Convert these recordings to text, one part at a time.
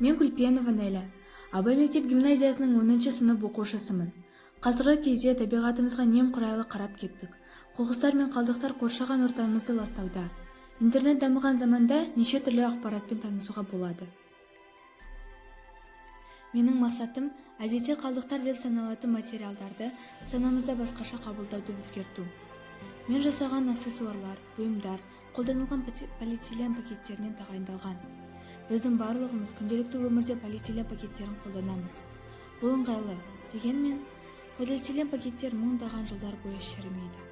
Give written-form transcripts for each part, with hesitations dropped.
Мен Күлпенова Нәйлә. Абай мектеп гимназиясының 10-ші сынып оқушысымын. Қазіргі кезде табиғатымызға немқұрайлы қарап кеттік. Қоқыстар мен қалдықтар қоршаған ортамызды ластауда. Интернет дамыған заманда неше түрлі ақпаратпен танысуға болады. Менің мақсатым әдетте қалдықтар деп саналатын материалдарды санамызда басқаша қабылдауды өзгерту. Мен жасаған аксессуарлар, бұйымдар қолданылған полиэтилен пакеттерінен тағайындалған. Біздің барлығымыз күнделікті өмірде полиэтилен пакеттерін қолданамыз. Бұл ыңғайлы, дегенмен полиэтилен пакеттер мыңдаған жылдар бойы шірімейді.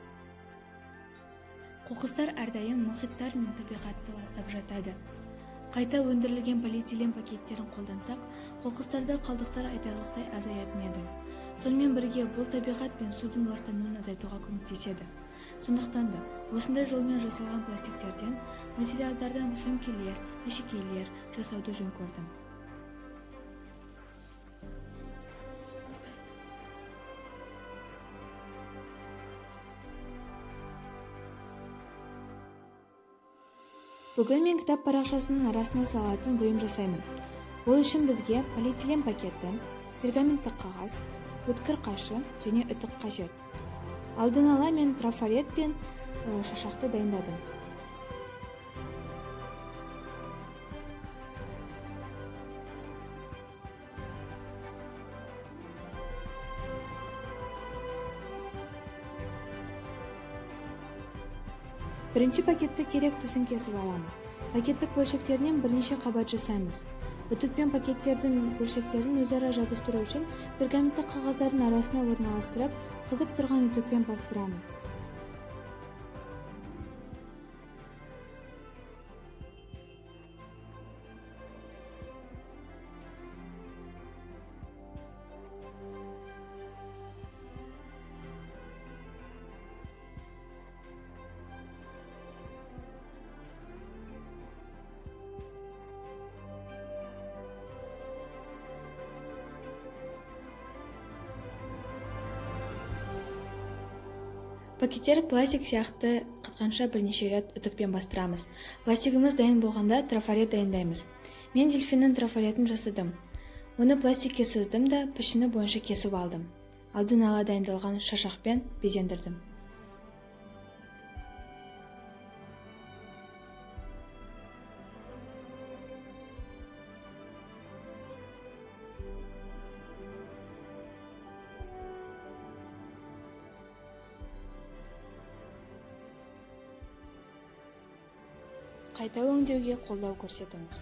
Қоқыстар әрдайым мұхиттар мен табиғатты ластап жатады. Қайта өндірілген полиэтилен пакеттерін қолдансақ, қоқыстарды қалдықтар айтарлықтай азаятын еді. Сонымен бірге бұл табиғат пен судың ластануын азайтуға көмектеседі. Сондықтан да осындай жолмен жасалған пластиктерден, материалдардан сөмкелер, әшекейлер жасауды жөн көрдім. Бүгін мен кітап парақшасының арасына салатын бұйым жасаймын. Ол үшін бізге полиэтилен пакеті, пергаменттік қағаз, өткір қашы және үтік қажет. Алдын ала мен трафарет пен шашақты дайындадым. Бірінші пакетті керек түсін кесіп аламыз. Пакеттік бөлшектерінен бірнеше қабат жасаймыз. Үтік пен пакеттердің бөлшектерін өзара жабыстыру үшін пергаменттік қағаздардың арасына орналастырып, қызып тұрған үтікпен бастырамыз. Пакеттер пластик сияқты қатқанша бірнеше рет үтікпен бастырамыз. Пластигіміз дайын болғанда трафарет дайындаймыз. Мен дельфиннің трафаретін жасадым. Оны пластикке сыздым да пішіні бойынша кесіп алдым. Алдын ала дайындалған шашақпен безендірдім. Қайта өңдеуге қолдау көрсетіңіз.